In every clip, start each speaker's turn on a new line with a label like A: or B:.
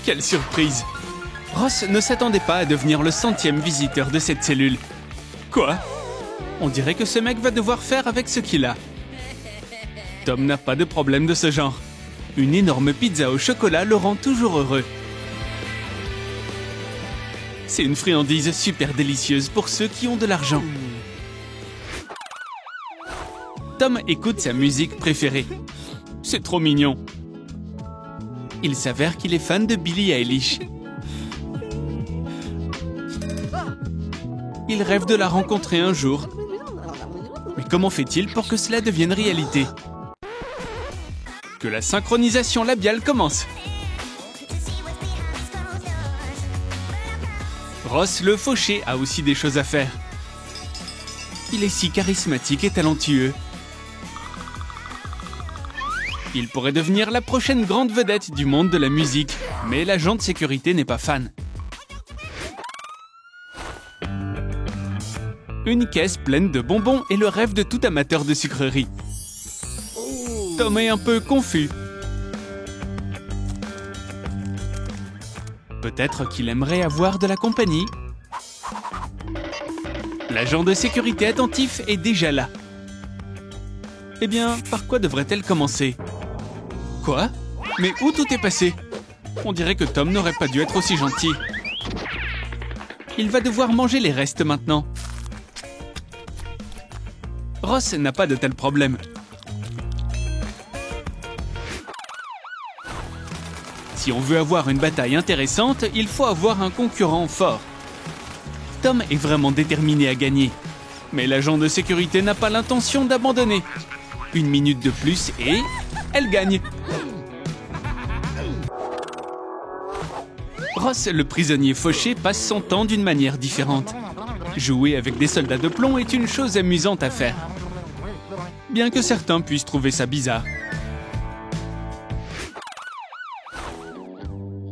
A: Quelle surprise! Ross ne s'attendait pas à devenir le 100e visiteur de cette cellule. Quoi? On dirait que ce mec va devoir faire avec ce qu'il a. Tom n'a pas de problème de ce genre. Une énorme pizza au chocolat le rend toujours heureux. C'est une friandise super délicieuse pour ceux qui ont de l'argent. Tom écoute sa musique préférée. C'est trop mignon. Il s'avère qu'il est fan de Billie Eilish. Il rêve de la rencontrer un jour. Mais comment fait-il pour que cela devienne réalité? Que la synchronisation labiale commence. Ross le fauché a aussi des choses à faire. Il est si charismatique et talentueux. Il pourrait devenir la prochaine grande vedette du monde de la musique, mais l'agent de sécurité n'est pas fan. Une caisse pleine de bonbons est le rêve de tout amateur de sucreries. Tom est un peu confus. Peut-être qu'il aimerait avoir de la compagnie. L'agent de sécurité attentif est déjà là. Eh bien, par quoi devrait-elle commencer? Quoi? Mais où tout est passé? On dirait que Tom n'aurait pas dû être aussi gentil. Il va devoir manger les restes maintenant. Ross n'a pas de tel problème. Si on veut avoir une bataille intéressante, il faut avoir un concurrent fort. Tom est vraiment déterminé à gagner. Mais l'agent de sécurité n'a pas l'intention d'abandonner. 1 minute de plus et elle gagne. Ross, le prisonnier fauché, passe son temps d'une manière différente. Jouer avec des soldats de plomb est une chose amusante à faire. Bien que certains puissent trouver ça bizarre.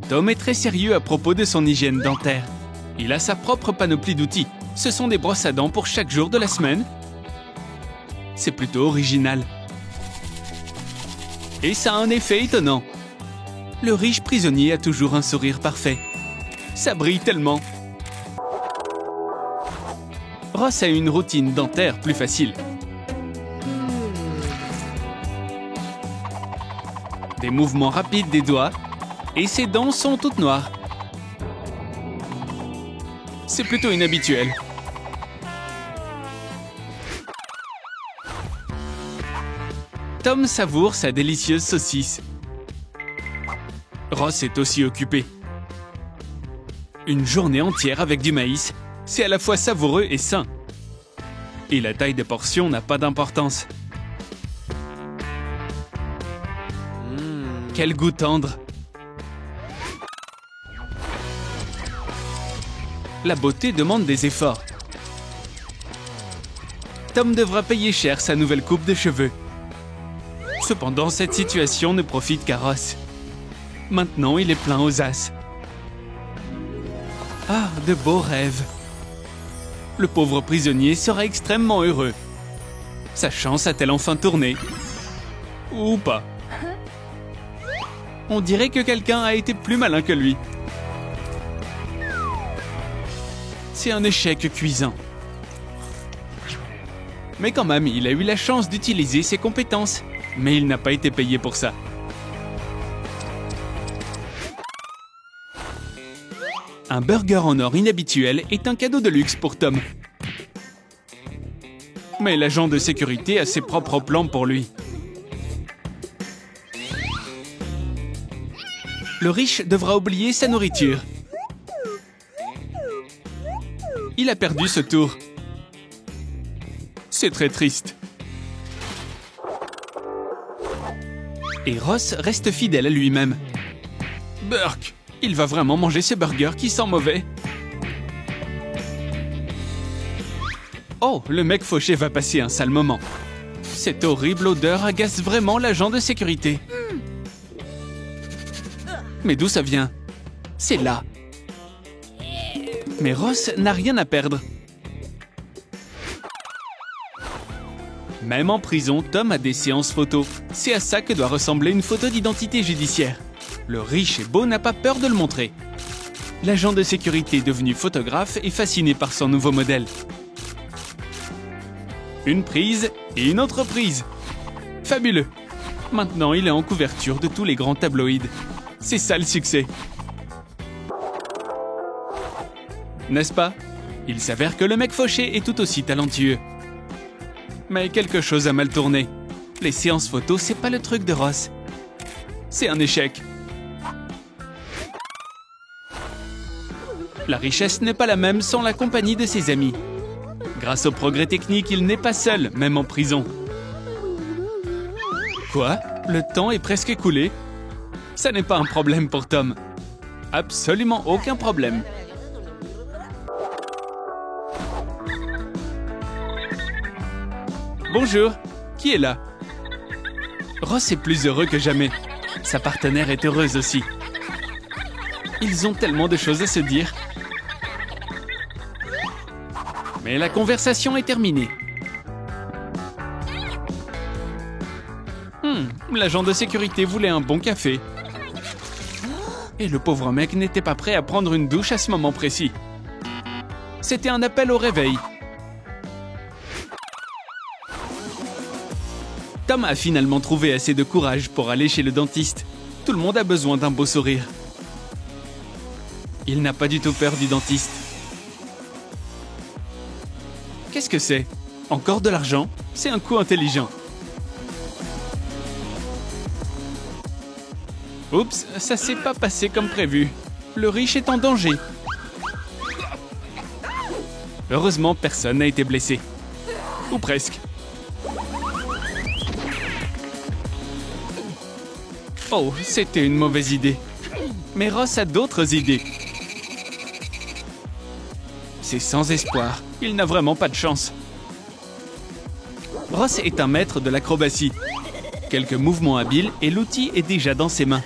A: Tom est très sérieux à propos de son hygiène dentaire. Il a sa propre panoplie d'outils. Ce sont des brosses à dents pour chaque jour de la semaine. C'est plutôt original. Et ça a un effet étonnant. Le riche prisonnier a toujours un sourire parfait. Ça brille tellement. Ross a une routine dentaire plus facile. Des mouvements rapides des doigts et ses dents sont toutes noires. C'est plutôt inhabituel. Tom savoure sa délicieuse saucisse. Ross est aussi occupé. Une journée entière avec du maïs, c'est à la fois savoureux et sain. Et la taille des portions n'a pas d'importance. Quel goût tendre! La beauté demande des efforts. Tom devra payer cher sa nouvelle coupe de cheveux. Cependant, cette situation ne profite qu'à Ross. Maintenant, il est plein aux as. Ah, de beaux rêves. Le pauvre prisonnier sera extrêmement heureux. Sa chance a-t-elle enfin tourné? Ou pas? On dirait que quelqu'un a été plus malin que lui. C'est un échec cuisant. Mais quand même, il a eu la chance d'utiliser ses compétences. Mais il n'a pas été payé pour ça. Un burger en or inhabituel est un cadeau de luxe pour Tom. Mais l'agent de sécurité a ses propres plans pour lui. Le riche devra oublier sa nourriture. Il a perdu ce tour. C'est très triste. Et Ross reste fidèle à lui-même. Burk, il va vraiment manger ce burger qui sent mauvais. Oh, le mec fauché va passer un sale moment. Cette horrible odeur agace vraiment l'agent de sécurité. Mais d'où ça vient? C'est là. Mais Ross n'a rien à perdre. Même en prison, Tom a des séances photos. C'est à ça que doit ressembler une photo d'identité judiciaire. Le riche et beau n'a pas peur de le montrer. L'agent de sécurité devenu photographe est fasciné par son nouveau modèle. Une prise et une autre prise. Fabuleux. Maintenant, il est en couverture de tous les grands tabloïds. C'est ça le succès. N'est-ce pas? Il s'avère que le mec fauché est tout aussi talentueux. Mais quelque chose a mal tourné. Les séances photos, c'est pas le truc de Ross. C'est un échec. La richesse n'est pas la même sans la compagnie de ses amis. Grâce au progrès technique, il n'est pas seul, même en prison. Quoi? Le temps est presque écoulé? Ça n'est pas un problème pour Tom. Absolument aucun problème. Bonjour, qui est là? Ross est plus heureux que jamais. Sa partenaire est heureuse aussi. Ils ont tellement de choses à se dire. Mais la conversation est terminée. L'agent de sécurité voulait un bon café. Et le pauvre mec n'était pas prêt à prendre une douche à ce moment précis. C'était un appel au réveil. Tom a finalement trouvé assez de courage pour aller chez le dentiste. Tout le monde a besoin d'un beau sourire. Il n'a pas du tout peur du dentiste. Qu'est-ce que c'est? Encore de l'argent? C'est un coup intelligent. Oups, ça s'est pas passé comme prévu. Le riche est en danger. Heureusement, personne n'a été blessé. Ou presque. Oh, c'était une mauvaise idée. Mais Ross a d'autres idées. C'est sans espoir. Il n'a vraiment pas de chance. Ross est un maître de l'acrobatie. Quelques mouvements habiles et l'outil est déjà dans ses mains.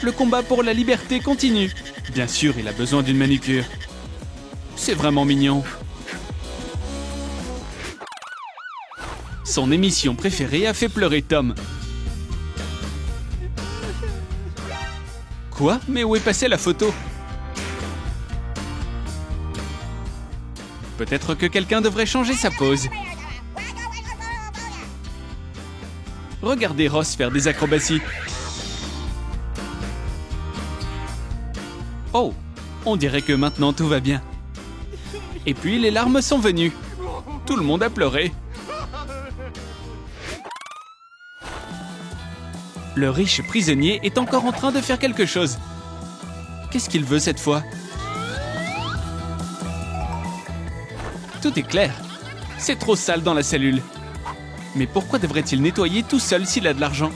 A: Le combat pour la liberté continue. Bien sûr, il a besoin d'une manucure. C'est vraiment mignon. Son émission préférée a fait pleurer Tom. Quoi? Mais où est passée la photo? Peut-être que quelqu'un devrait changer sa pose. Regardez Ross faire des acrobaties. Oh, on dirait que maintenant tout va bien. Et puis les larmes sont venues. Tout le monde a pleuré. Le riche prisonnier est encore en train de faire quelque chose. Qu'est-ce qu'il veut cette fois? Tout est clair. C'est trop sale dans la cellule. Mais pourquoi devrait-il nettoyer tout seul s'il a de l'argent?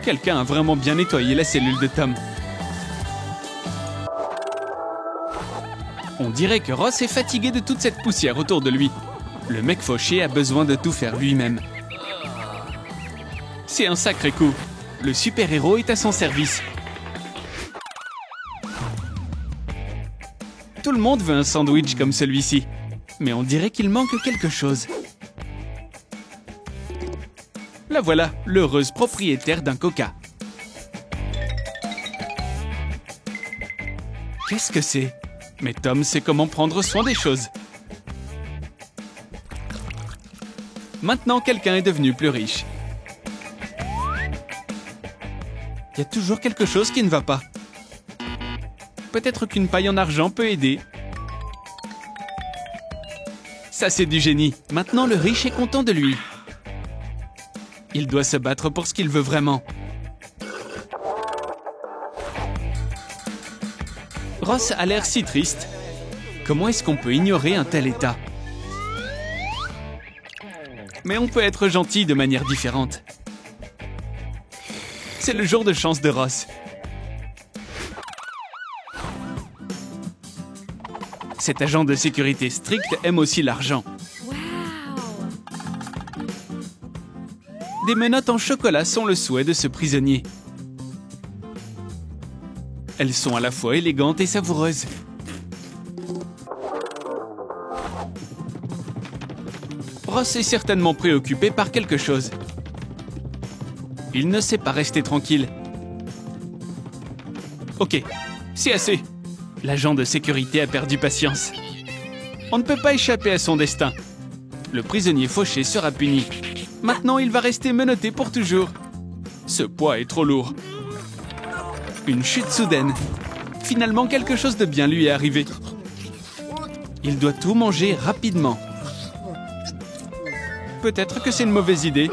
A: Quelqu'un a vraiment bien nettoyé la cellule de Tom. On dirait que Ross est fatigué de toute cette poussière autour de lui. Le mec fauché a besoin de tout faire lui-même. C'est un sacré coup. Le super-héros est à son service. Tout le monde veut un sandwich comme celui-ci. Mais on dirait qu'il manque quelque chose. La voilà, l'heureuse propriétaire d'un coca. Qu'est-ce que c'est? Mais Tom sait comment prendre soin des choses. Maintenant, quelqu'un est devenu plus riche. Il y a toujours quelque chose qui ne va pas. Peut-être qu'une paille en argent peut aider. Ça, c'est du génie. Maintenant, le riche est content de lui. Il doit se battre pour ce qu'il veut vraiment. Ross a l'air si triste. Comment est-ce qu'on peut ignorer un tel état? Mais on peut être gentil de manière différente. C'est le jour de chance de Ross. Cet agent de sécurité strict aime aussi l'argent. Des menottes en chocolat sont le souhait de ce prisonnier. Elles sont à la fois élégantes et savoureuses. Ross est certainement préoccupé par quelque chose. Il ne sait pas rester tranquille. Ok, c'est assez. L'agent de sécurité a perdu patience. On ne peut pas échapper à son destin. Le prisonnier fauché sera puni. Maintenant, il va rester menotté pour toujours. Ce poids est trop lourd. Une chute soudaine. Finalement, quelque chose de bien lui est arrivé. Il doit tout manger rapidement. Peut-être que c'est une mauvaise idée.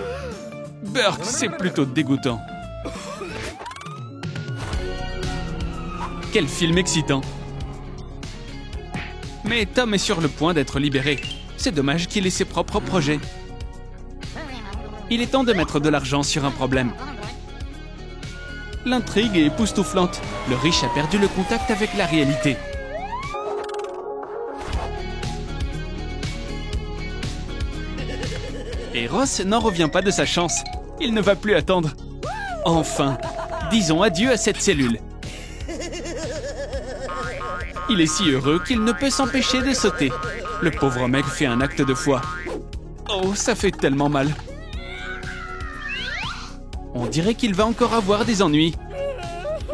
A: Burk, c'est plutôt dégoûtant. Quel film excitant. Mais Tom est sur le point d'être libéré. C'est dommage qu'il ait ses propres projets. Il est temps de mettre de l'argent sur un problème. L'intrigue est époustouflante. Le riche a perdu le contact avec la réalité. Et Ross n'en revient pas de sa chance. Il ne va plus attendre. Enfin, disons adieu à cette cellule. Il est si heureux qu'il ne peut s'empêcher de sauter. Le pauvre mec fait un acte de foi. Oh, ça fait tellement mal. On dirait qu'il va encore avoir des ennuis.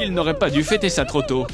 A: Il n'aurait pas dû fêter ça trop tôt.